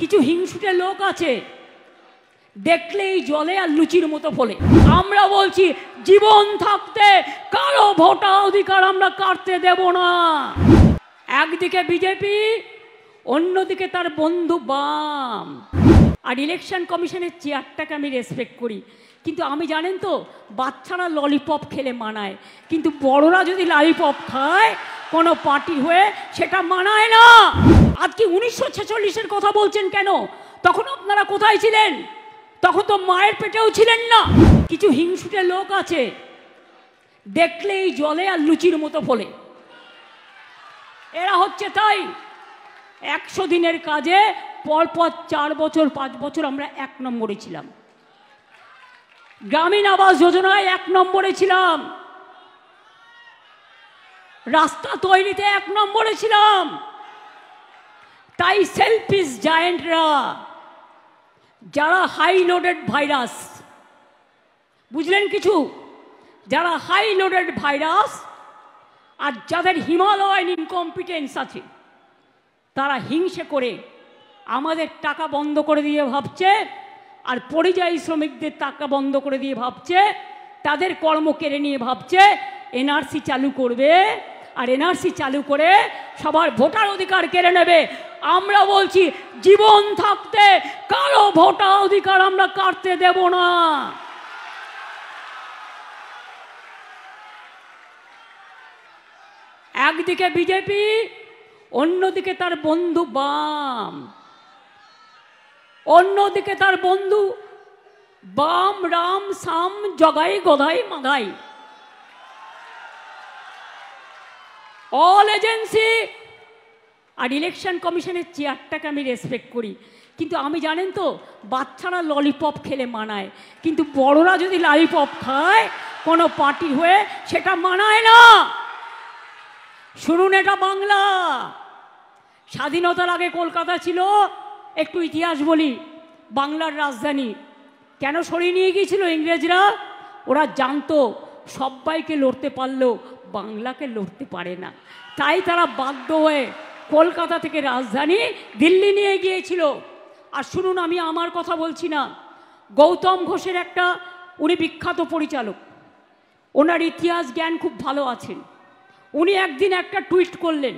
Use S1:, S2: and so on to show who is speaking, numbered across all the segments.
S1: কিছু হিংসুটে লোক আছে দেখলেই জলে আর লুচির মতো ফলে। আমরা বলছি জীবন থাকতে কারো ভোটাধিকার আমরা কাটতে দেব না। একদিকে বিজেপি, অন্যদিকে তার বন্ধু বাম। আর ইলেকশন কমিশনের চেয়ারটাকে আমি রেসপেক্ট করি, কিন্তু আমি জানেন তো বাচ্চারা ললিপপ খেলে মানায়, কিন্তু বড়রা যদি ললিপপ খায় কোনো পার্টি হয়ে সেটা মানায় না। আজকে 1946-এর কথা বলছেন কেন? তখন আপনারা কোথায় ছিলেন? তখন তো মায়ের পেটেও ছিলেন না। কিছু হিংসুটে লোক আছে দেখলেই জলে আর লুচির মতো ফলে। এরা হচ্ছে তাই 100 দিনের কাজে পরপর 4 বছর 5 বছর আমরা 1 নম্বরে ছিলাম। গ্রামীণ আবাস যোজনায় 1 নম্বরে ছিলাম, রাস্তা তৈরিতে 1 নম্বরে ছিলাম। তাই সেলফিশ জায়েন্টরা, যারা হাই লোডেড ভাইরাস, বুঝলেন কিছু, যারা হাই লোডেড ভাইরাস আর যাদের হিমালয়ান ইনকম্পিটেন্স আছে, তারা হিংসে করে আমাদের টাকা বন্ধ করে দিয়ে ভাবছে, আর পরিযায়ী শ্রমিকদের টাকা বন্ধ করে দিয়ে ভাবছে, তাদের কর্ম কেড়ে নিয়ে ভাবছে এনআরসি চালু করবে, আর এনআরসি চালু করে সবার ভোটার অধিকার কেড়ে নেবে। আমরা বলছি জীবন থাকতে কারো ভোটার অধিকার আমরা কাটতে দেব না। একদিকে বিজেপি, অন্যদিকে তার বন্ধু বাম। অন্যদিকে তার বন্ধু বাম, রাম সাম জগাই গদাই মাগাই, অল এজেন্সি। আর ইলেকশন কমিশনের চেয়ারটাকে আমি রেসপেক্ট করি, কিন্তু আমি জানেন তো বাচ্চারা ললিপপ খেলে মানায়, কিন্তু বড়রা যদি ললিপপ খায় কোনো পার্টি হয়ে সেটা মানায় না। শুনুন, এটা বাংলা। স্বাধীনতার আগে কলকাতা ছিল, একটু ইতিহাস বলি, বাংলার রাজধানী। কেন সরিয়ে নিয়ে গিয়েছিল ইংরেজরা? ওরা জানতো সবাইকে লড়তে পারলেও বাংলাকে লড়তে পারে না, তাই তারা বাধ্য হয়ে কলকাতা থেকে রাজধানী দিল্লি নিয়ে গিয়েছিল। আর শুনুন, আমি আমার কথা বলছি না, গৌতম ঘোষের একটা, উনি বিখ্যাত পরিচালক, ওনার ইতিহাস জ্ঞান খুব ভালো আছেন। উনি একদিন একটা টুইট করলেন,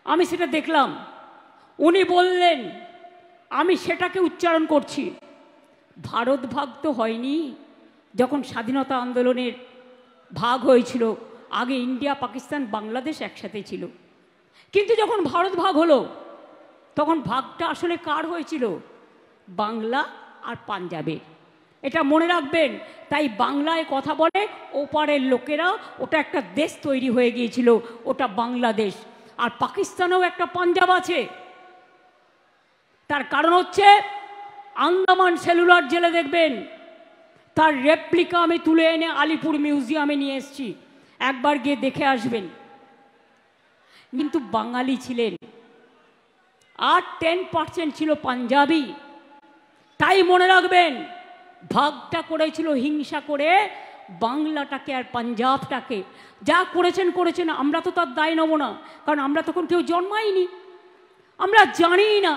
S1: আমি সেটা দেখলাম। উনি বললেন, আমি সেটাকে উচ্চারণ করছি, ভারত ভাগ তো হয়নি। যখন স্বাধীনতা আন্দোলনের ভাগ হয়েছিল, আগে ইন্ডিয়া, পাকিস্তান, বাংলাদেশ একসাথে ছিল, কিন্তু যখন ভারত ভাগ হলো তখন ভাগটা আসলে কার হয়েছিল? বাংলা আর পাঞ্জাবের। এটা মনে রাখবেন। তাই বাংলায় কথা বলে ওপারের লোকেরা, ওটা একটা দেশ তৈরি হয়ে গিয়েছিল, ওটা বাংলাদেশ। আর পাকিস্তানেও একটা পাঞ্জাব আছে। তার কারণ হচ্ছে আন্দামান সেলুলার জেলে দেখবেন তার রেপ্লিকা আমি তুলে এনে আলিপুর মিউজিয়ামে নিয়ে এসেছি, একবার গিয়ে দেখে আসবেন। কিন্তু বাঙালি ছিলেন, আর 10% ছিল পাঞ্জাবি। তাই মনে রাখবেন, ভাগটা করেছিল হিংসা করে বাংলাটাকে আর পাঞ্জাবটাকে। যা করেছেন করেছেন, আমরা তো তার দায় নেব না, কারণ আমরা তখন কেউ জন্মাইনি, আমরা জানি না।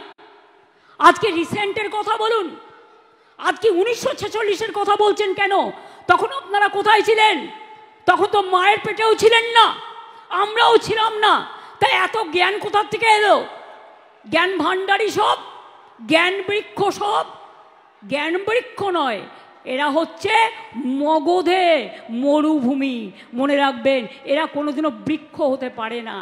S1: আজকে রিসেন্টের কথা বলুন, আজকে 1946-এর কথা বলছেন কেন? তখন আপনারা কোথায় ছিলেন? তখন তো মায়ের পেটেও ছিলেন না, আমরাও ছিলাম না। তাই এত জ্ঞান কোথার থেকে এলো? জ্ঞান ভাণ্ডারী সব, জ্ঞান বৃক্ষ সব। জ্ঞান বৃক্ষ নয়, এরা হচ্ছে মগধে মরুভূমি। মনে রাখবেন, এরা কোনোদিনও বৃক্ষ হতে পারে না।